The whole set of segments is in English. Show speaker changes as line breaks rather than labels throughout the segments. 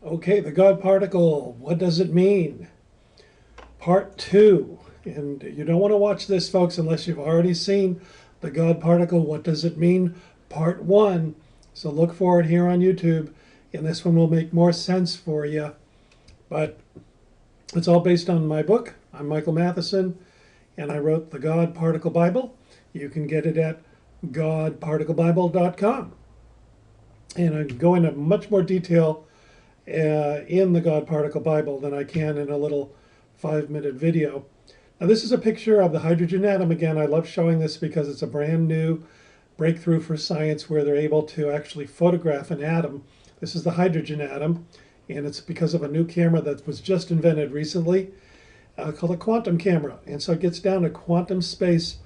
Okay, the God particle, what does it mean? Part two. And you don't want to watch this, folks, unless you've already seen the God particle, what does it mean? Part one. So look for it here on YouTube, and this one will make more sense for you. But it's all based on my book. I'm Michael Matheson, and I wrote the God Particle Bible. You can get it at godparticlebible.com. And I go into much more detail in the God Particle Bible than I can in a little 5-minute video. Now this is a picture of the hydrogen atom. Again, I love showing this because it's a brand new breakthrough for science where they're able to actually photograph an atom. This is the hydrogen atom, and it's because of a new camera that was just invented recently called a quantum camera. And so it gets down to quantum space.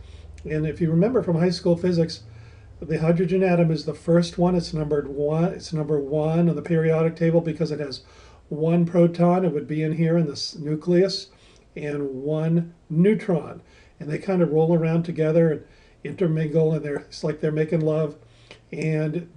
And if you remember from high school physics, the hydrogen atom is the first one. It's numbered one. It's number one on the periodic table because it has one proton. It would be in here in this nucleus, and one neutron. And they kind of roll around together and intermingle, and it's like they're making love. And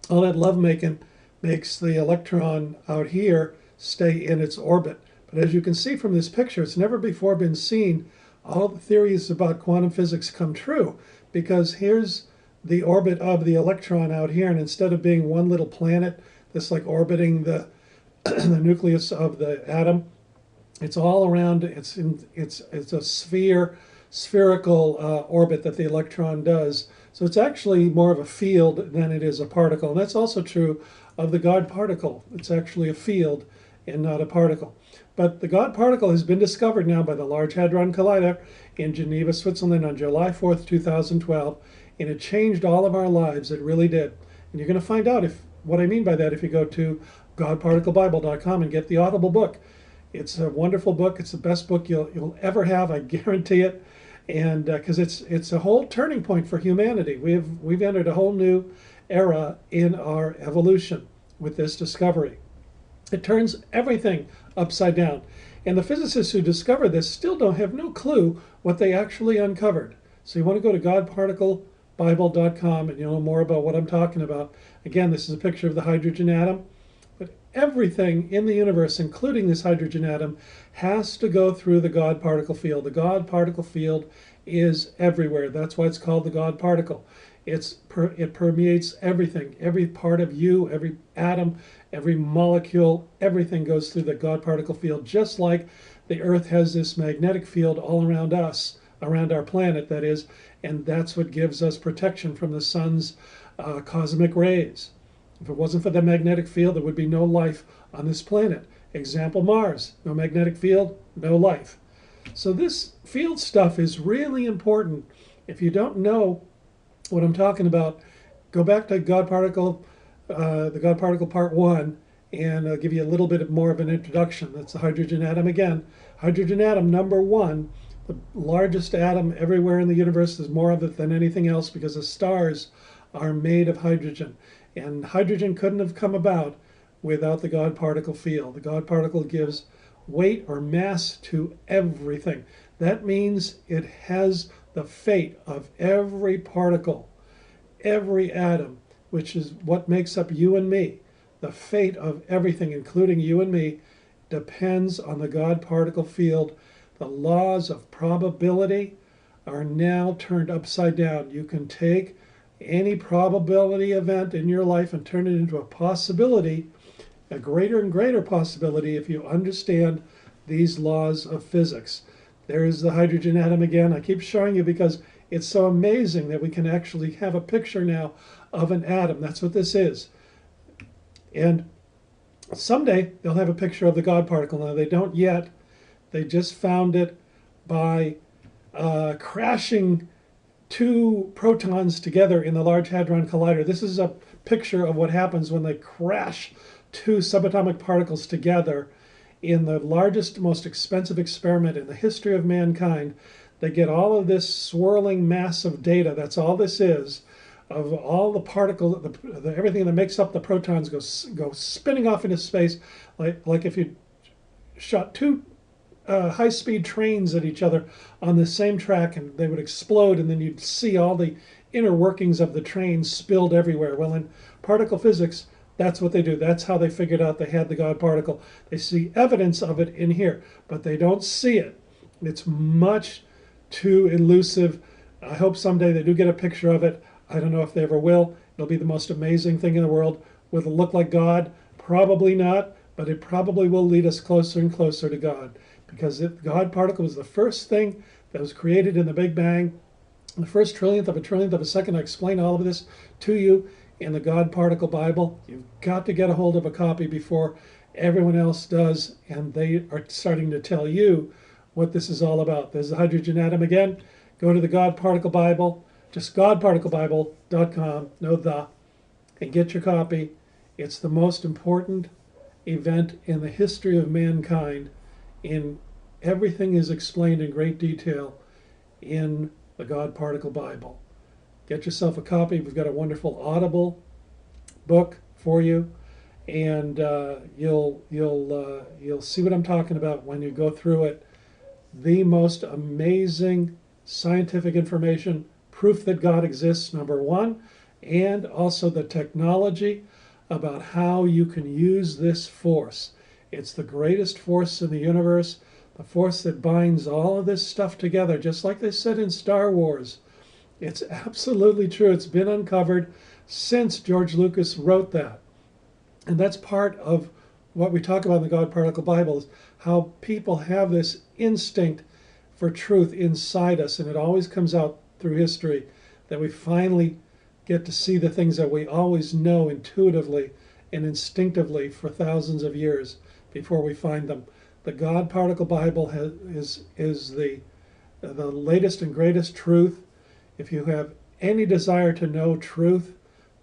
all that love making makes the electron out here stay in its orbit. But as you can see from this picture, it's never before been seen. All the theories about quantum physics come true because here's the orbit of the electron out here, and instead of being one little planet that's like orbiting the the nucleus of the atom, it's all around. It's a spherical orbit that the electron does. So it's actually more of a field than it is a particle, and that's also true of the God particle. It's actually a field and not a particle. But the God particle has been discovered now by the Large Hadron Collider in Geneva, Switzerland on July 4th, 2012, and it changed all of our lives. It really did. And you're going to find out what I mean by that if you go to godparticlebible.com and get the Audible book. It's a wonderful book. It's the best book you'll ever have, I guarantee it. And because it's a whole turning point for humanity. We've entered a whole new era in our evolution with this discovery. It turns everything upside down. And the physicists who discovered this still don't have no clue what they actually uncovered. So you want to go to godparticlebible.com and you'll know more about what I'm talking about. Again, this is a picture of the hydrogen atom. But everything in the universe, including this hydrogen atom, has to go through the God particle field. The God particle field is everywhere. That's why it's called the God particle. It permeates everything, every part of you, every atom, every molecule, everything goes through the God particle field, just like the Earth has this magnetic field all around us, around our planet, that is, and that's what gives us protection from the sun's cosmic rays. If it wasn't for the magnetic field, there would be no life on this planet. Example, Mars. No magnetic field, no life. So this field stuff is really important. If you don't know what I'm talking about, go back to God Particle, the God Particle Part 1, and I'll give you a little bit more of an introduction. That's the hydrogen atom again. Hydrogen atom, number one, the largest atom everywhere in the universe. There's more of it than anything else because the stars are made of hydrogen. And hydrogen couldn't have come about without the God particle field. The God particle gives weight or mass to everything. That means it has the fate of every particle, every atom, which is what makes up you and me. The fate of everything, including you and me, depends on the God particle field. The laws of probability are now turned upside down. You can take any probability event in your life and turn it into a possibility, a greater and greater possibility if you understand these laws of physics. There's the hydrogen atom again. I keep showing you because it's so amazing that we can actually have a picture now of an atom. That's what this is. And someday they'll have a picture of the God particle. Now they don't yet. They just found it by crashing two protons together in the Large Hadron Collider. This is a picture of what happens when they crash two subatomic particles together in the largest, most expensive experiment in the history of mankind. They get all of this swirling mass of data, that's all this is, of all the particles, everything that makes up the protons go spinning off into space, like if you shot two high-speed trains at each other on the same track, and they would explode, and then you'd see all the inner workings of the train spilled everywhere. Well, in particle physics, That's what they do. That's how they figured out they had the God particle. They see evidence of it in here, but they don't see it. It's much too elusive. I hope someday they do get a picture of it. I don't know if they ever will. It'll be the most amazing thing in the world. Will it look like God? Probably not, but it probably will lead us closer and closer to God, because the God particle was the first thing that was created in the Big Bang. The first trillionth of a second. I explain all of this to you in the God Particle Bible. You've got to get a hold of a copy before everyone else does, and they are starting to tell you what this is all about. There's the hydrogen atom again. Go to the God Particle Bible, just godparticlebible.com, no the, and get your copy. It's the most important event in the history of mankind. Everything is explained in great detail in the God Particle Bible. Get yourself a copy. We've got a wonderful Audible book for you, and you'll see what I'm talking about when you go through it. The most amazing scientific information, proof that God exists, number one, and also the technology about how you can use this force. It's the greatest force in the universe, the force that binds all of this stuff together, just like they said in Star Wars. It's absolutely true. It's been uncovered since George Lucas wrote that. And that's part of what we talk about in the God Particle Bible, is how people have this instinct for truth inside us, and it always comes out through history, that we finally get to see the things that we always know intuitively and instinctively for thousands of years before we find them. The God Particle Bible is the latest and greatest truth. If you have any desire to know truth,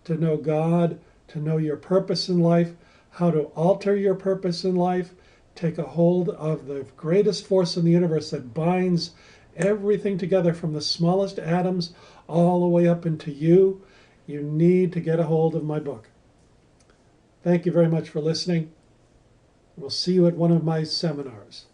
to know God, to know your purpose in life, how to alter your purpose in life, take a hold of the greatest force in the universe that binds everything together from the smallest atoms all the way up into you, you need to get a hold of my book. Thank you very much for listening. We'll see you at one of my seminars.